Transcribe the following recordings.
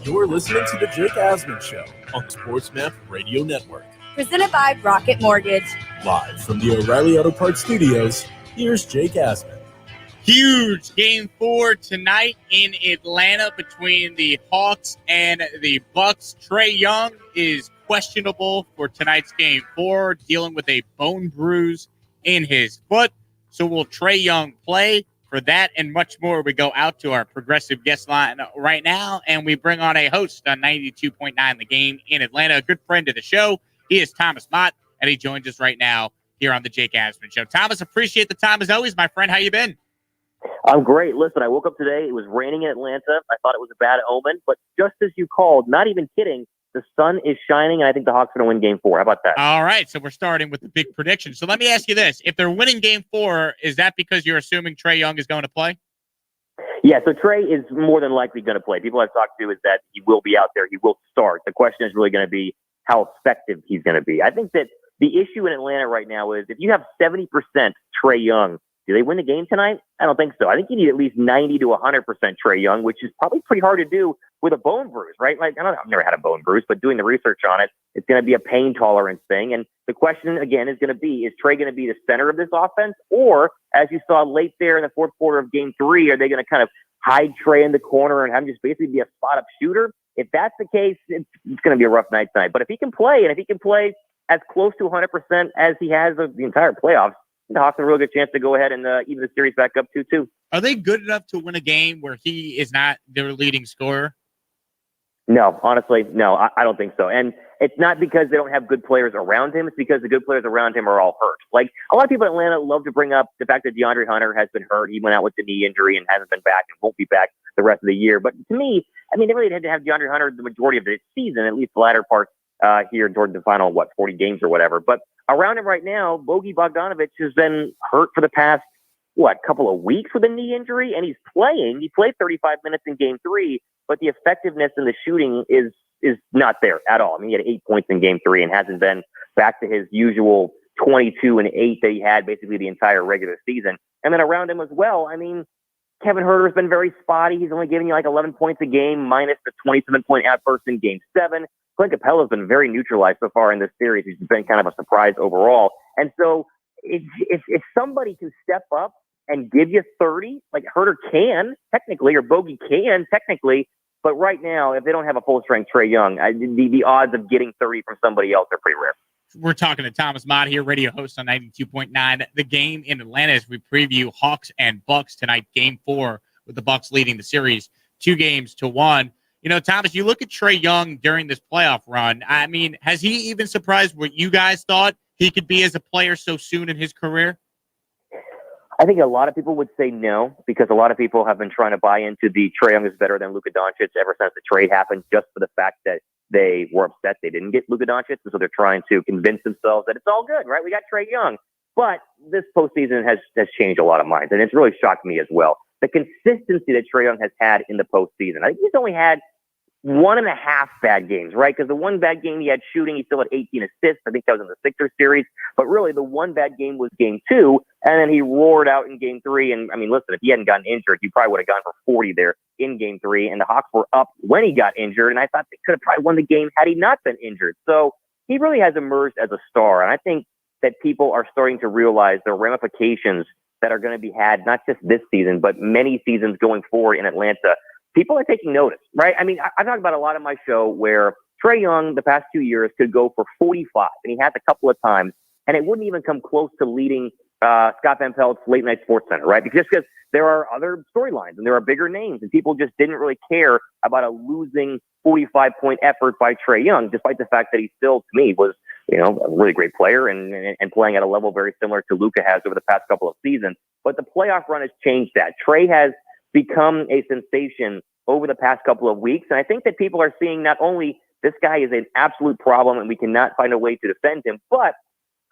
You're listening to The Jake Asman Show on SportsMap Radio Network. Presented by Rocket Mortgage. Live from the O'Reilly Auto Parts Studios, here's Jake Asman. Huge Game 4 tonight in Atlanta between the Hawks and the Bucks. Trae Young is questionable for tonight's Game 4, dealing with a bone bruise in his foot. So will Trae Young play? For that and much more, we go out to our progressive guest line right now, and we bring on a host on 92.9 The Game in Atlanta, a good friend of the show. He is Thomas Mott, and he joins us right now here on the Jake Asman Show. Thomas, appreciate the time as always, my friend. How you been? I'm great. Listen, I woke up today. It was raining in Atlanta. I thought it was a bad omen, but just as you called, not even kidding, the sun is shining, and I think the Hawks are going to win Game 4. How about that? All right, so we're starting with the big prediction. So let me ask you this. If they're winning Game 4, is that because you're assuming Trae Young is going to play? Yeah, so Trae is more than likely going to play. People I've talked to is that he will be out there. He will start. The question is really going to be how effective he's going to be. I think that the issue in Atlanta right now is if you have 70% Trae Young, do they win the game tonight? I don't think so. I think you need at least 90 to 100% Trae Young, which is probably pretty hard to do with a bone bruise, right? Like, I've never had a bone bruise, but doing the research on it, it's going to be a pain tolerance thing. And the question, again, is going to be, is Trae going to be the center of this offense? Or, as you saw late there in the fourth quarter of Game 3, are they going to kind of hide Trae in the corner and have him just basically be a spot-up shooter? If that's the case, it's going to be a rough night tonight. But if he can play, and if he can play as close to 100% as he has of the entire playoffs, the Hawks have a real good chance to go ahead and even the series back up 2-2. Are they good enough to win a game where he is not their leading scorer? No, honestly, no, I don't think so. And it's not because they don't have good players around him. It's because the good players around him are all hurt. Like, a lot of people in Atlanta love to bring up the fact that DeAndre Hunter has been hurt. He went out with the knee injury and hasn't been back and won't be back the rest of the year. But to me, I mean, they really had to have DeAndre Hunter the majority of the season, at least the latter part here toward the final, 40 games or whatever. But around him right now, Bogi Bogdanovic has been hurt for the past, couple of weeks with a knee injury, and he's playing. He played 35 minutes in Game 3, but the effectiveness in the shooting is not there at all. I mean, he had 8 points in Game 3 and hasn't been back to his usual 22 and 8 that he had basically the entire regular season. And then around him as well, I mean, Kevin Huerter's been very spotty. He's only giving you 11 points a game, minus the 27-point outburst in Game 7. Clint Capella's been very neutralized so far in this series. He's been kind of a surprise overall. And so if somebody can step up and give you 30, like Huerter can, technically, or Bogi can, technically, but right now, if they don't have a full-strength Trae Young, the odds of getting 30 from somebody else are pretty rare. We're talking to Thomas Mott here, radio host on 92.9 The Game in Atlanta, as we preview Hawks and Bucks tonight, Game 4, with the Bucks leading the series 2-1. You know, Thomas, you look at Trae Young during this playoff run. I mean, has he even surprised what you guys thought he could be as a player so soon in his career? I think a lot of people would say no, because a lot of people have been trying to buy into the Trae Young is better than Luka Doncic ever since the trade happened, just for the fact that they were upset they didn't get Luka Doncic. And so they're trying to convince themselves that it's all good, right? We got Trae Young. But this postseason has changed a lot of minds, and it's really shocked me as well. The consistency that Trae Young has had in the postseason. I think he's only had 1.5 bad games, right? Because the one bad game he had shooting, he still had 18 assists. I think that was in the Sixers series. But really, the one bad game was Game 2, and then he roared out in Game 3. And, I mean, listen, if he hadn't gotten injured, he probably would have gone for 40 there in Game 3. And the Hawks were up when he got injured, and I thought they could have probably won the game had he not been injured. So he really has emerged as a star, and I think that people are starting to realize the ramifications that are going to be had, not just this season, but many seasons going forward in Atlanta. People are taking notice, right? I mean, I talked about a lot on my show where Trae Young, the past 2 years, could go for 45, and he has a couple of times, and it wouldn't even come close to leading Scott Van Pelt's Late Night Sports Center, right? Because there are other storylines and there are bigger names, and people just didn't really care about a losing 45-point effort by Trae Young, despite the fact that he still, to me, was a really great player and playing at a level very similar to Luka has over the past couple of seasons. But the playoff run has changed that. Trae has become a sensation over the past couple of weeks. And I think that people are seeing not only this guy is an absolute problem and we cannot find a way to defend him, but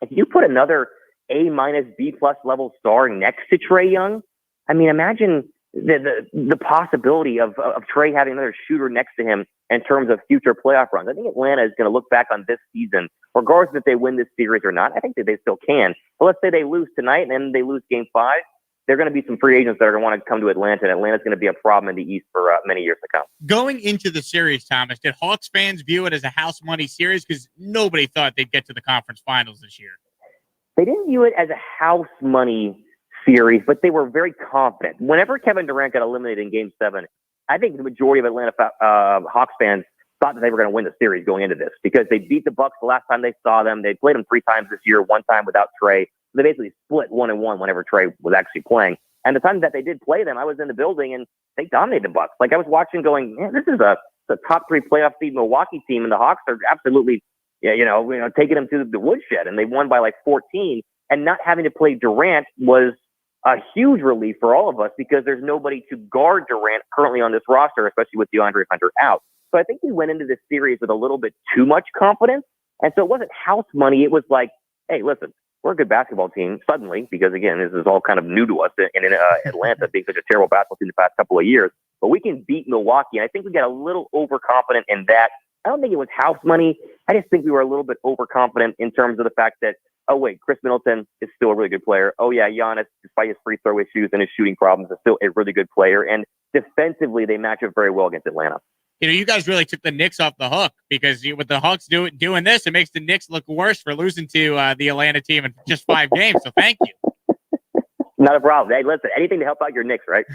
if you put another A-, B+ level star next to Trae Young, I mean, imagine the possibility of Trae having another shooter next to him in terms of future playoff runs. I think Atlanta is going to look back on this season, regardless if they win this series or not. I think that they still can. But let's say they lose tonight and then they lose Game 5. there are going to be some free agents that are going to want to come to Atlanta, and Atlanta's going to be a problem in the East for many years to come. Going into the series, Thomas, did Hawks fans view it as a house money series? Because nobody thought they'd get to the conference finals this year. They didn't view it as a house money series, but they were very confident. Whenever Kevin Durant got eliminated in Game 7, I think the majority of Atlanta Hawks fans thought that they were going to win the series going into this because they beat the Bucks the last time they saw them. They played them 3 times this year, 1 time without Trae. So they basically split 1-1 whenever Trae was actually playing. And the time that they did play them, I was in the building and they dominated the Bucks. Like I was watching going, man, this is a top 3 playoff seed Milwaukee team, and the Hawks are absolutely, taking them to the woodshed, and they won by like 14. And not having to play Durant was a huge relief for all of us because there's nobody to guard Durant currently on this roster, especially with DeAndre Hunter out. So I think we went into this series with a little bit too much confidence. And so it wasn't house money. It was like, hey, listen, we're a good basketball team suddenly, because again, this is all kind of new to us in Atlanta being such a terrible basketball team the past couple of years, but we can beat Milwaukee. And I think we got a little overconfident in that. I don't think it was house money. I just think we were a little bit overconfident in terms of the fact that, oh, wait, Chris Middleton is still a really good player. Oh, yeah, Giannis, despite his free throw issues and his shooting problems, is still a really good player. And defensively, they match up very well against Atlanta. You guys really took the Knicks off the hook because with the Hawks doing this, it makes the Knicks look worse for losing to the Atlanta team in just 5 games. So thank you. Not a problem. Hey, listen, anything to help out your Knicks, right?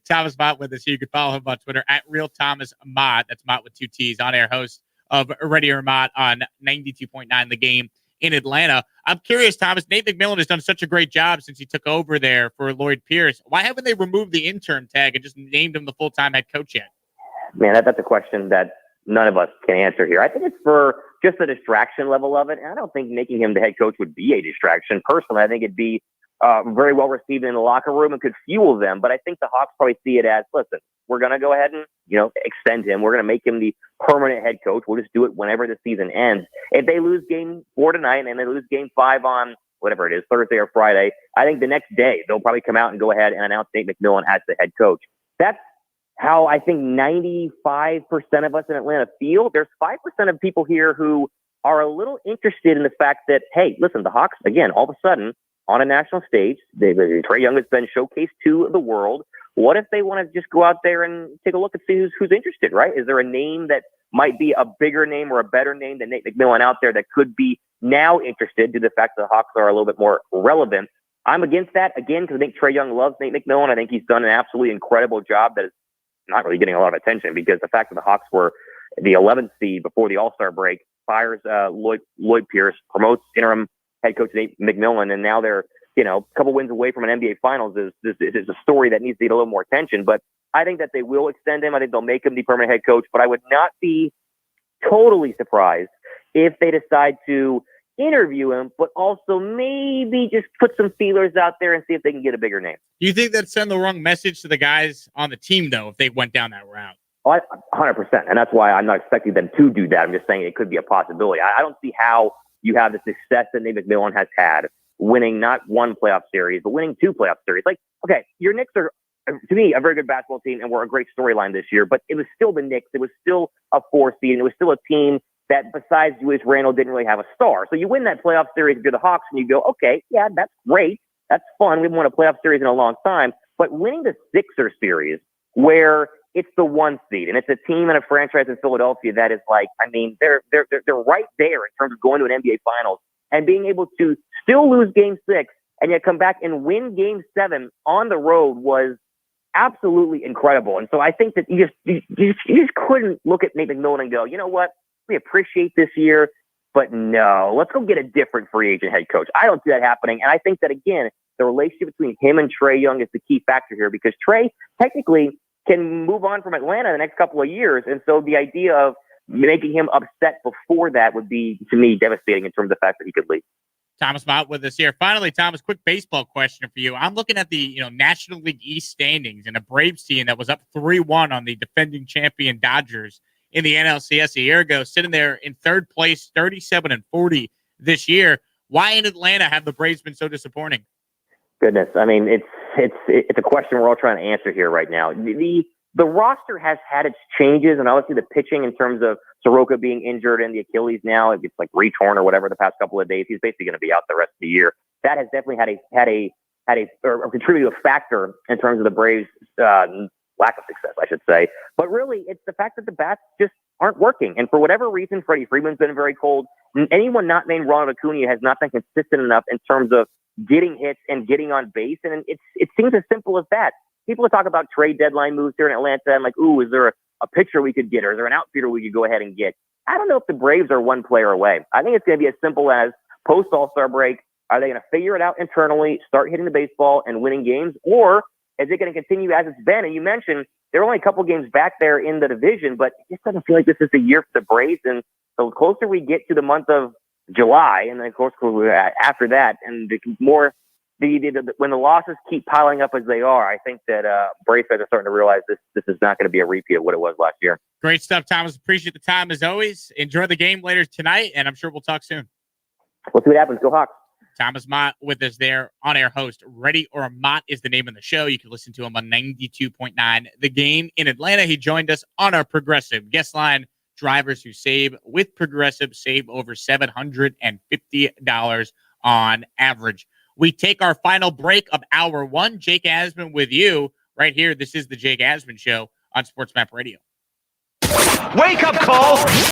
Thomas Mott with us. You can follow him on Twitter at Real Thomas Mott. That's Mott with 2 T's, on-air host of Radio Mott on 92.9 The Game in Atlanta. I'm curious, Thomas, Nate McMillan has done such a great job since he took over there for Lloyd Pierce. Why haven't they removed the interim tag and just named him the full-time head coach yet? Man, that's a question that none of us can answer here. I think it's for just the distraction level of it. And I don't think making him the head coach would be a distraction. Personally, I think it'd be very well received in the locker room and could fuel them. But I think the Hawks probably see it as, listen, we're going to go ahead and, extend him. We're going to make him the permanent head coach. We'll just do it whenever the season ends. If they lose Game 4 tonight and they lose Game 5 on whatever it is, Thursday or Friday, I think the next day they'll probably come out and go ahead and announce Nate McMillan as the head coach. That's how I think 95% of us in Atlanta feel. There's 5% of people here who are a little interested in the fact that, hey, listen, the Hawks, again, all of a sudden, on a national stage, Trae Young has been showcased to the world. What if they want to just go out there and take a look and see who's interested, right? Is there a name that might be a bigger name or a better name than Nate McMillan out there that could be now interested due to the fact that the Hawks are a little bit more relevant? I'm against that, again, because I think Trae Young loves Nate McMillan. I think he's done an absolutely incredible job that is not really getting a lot of attention, because the fact that the Hawks were the 11th seed before the All-Star break, fires Lloyd Pierce, promotes interim head coach Nate McMillan, and now they're a couple wins away from an NBA Finals is a story that needs to get a little more attention. But I think that they will extend him. I think they'll make him the permanent head coach. But I would not be totally surprised if they decide to interview him, but also maybe just put some feelers out there and see if they can get a bigger name. Do you think that'd send the wrong message to the guys on the team, though, if they went down that route? 100%. And that's why I'm not expecting them to do that. I'm just saying it could be a possibility. I don't see how you have the success that Nate McMillan has had, winning not 1 playoff series, but winning 2 playoff series. Like, okay, your Knicks are, to me, a very good basketball team, and we're a great storyline this year, but it was still the Knicks. It was still a 4 seed, and it was still a team that besides Julius Randle didn't really have a star. So you win that playoff series if you're the Hawks and you go, okay, yeah, that's great. That's fun. We haven't won a playoff series in a long time. But winning the Sixers series where it's the 1 seed and it's a team and a franchise in Philadelphia that is like, I mean, they're right there in terms of going to an NBA Finals and being able to still lose Game 6 and yet come back and win Game 7 on the road was absolutely incredible. And so I think that you just couldn't look at Nate McMillan and go, you know what? We appreciate this year, but no, let's go get a different free agent head coach. I don't see that happening. And I think that, again, the relationship between him and Trae Young is the key factor here, because Trae technically can move on from Atlanta in the next couple of years. And so the idea of making him upset before that would be, to me, devastating in terms of the fact that he could leave. Thomas Mott with us here. Finally, Thomas, quick baseball question for you. I'm looking at the National League East standings, and a Braves team that was up 3-1 on the defending champion Dodgers in the NLCS a year ago, sitting there in 3rd place, 37-40 this year. Why in Atlanta have the Braves been so disappointing? Goodness, I mean, it's a question we're all trying to answer here right now. The roster has had its changes, and obviously the pitching in terms of Soroka being injured and the Achilles now, it's like retorn or whatever the past couple of days. He's basically going to be out the rest of the year. That has definitely had a had or contributed a factor in terms of the Braves' lack of success, I should say. But really, it's the fact that the bats just aren't working. And for whatever reason, Freddie Freeman's been very cold. Anyone not named Ronald Acuna has not been consistent enough in terms of getting hits and getting on base. And it seems as simple as that. People talk about trade deadline moves here in Atlanta and like, ooh, is there a pitcher we could get, or is there an outfielder we could go ahead and get? I don't know if the Braves are one player away. I think it's going to be as simple as post All-Star break. Are they going to figure it out internally, start hitting the baseball and winning games, or is it going to continue as it's been? And you mentioned there are only a couple games back there in the division, but it just doesn't feel like this is the year for the Braves. And the closer we get to the month of July, and then of course after that, and the more when the losses keep piling up as they are, I think that Braves fans are starting to realize this is not going to be a repeat of what it was last year. Great stuff, Thomas. Appreciate the time as always. Enjoy the game later tonight, and I'm sure we'll talk soon. We'll see what happens. Go Hawks. Thomas Mott with us there, on-air host. Ready or Mott is the name of the show. You can listen to him on 92.9 The Game in Atlanta. He joined us on our Progressive guest line. Drivers who save with Progressive save over $750 on average. We take our final break of hour one. Jake Asman with you right here. This is the Jake Asman Show on Sports Map Radio. Wake up call.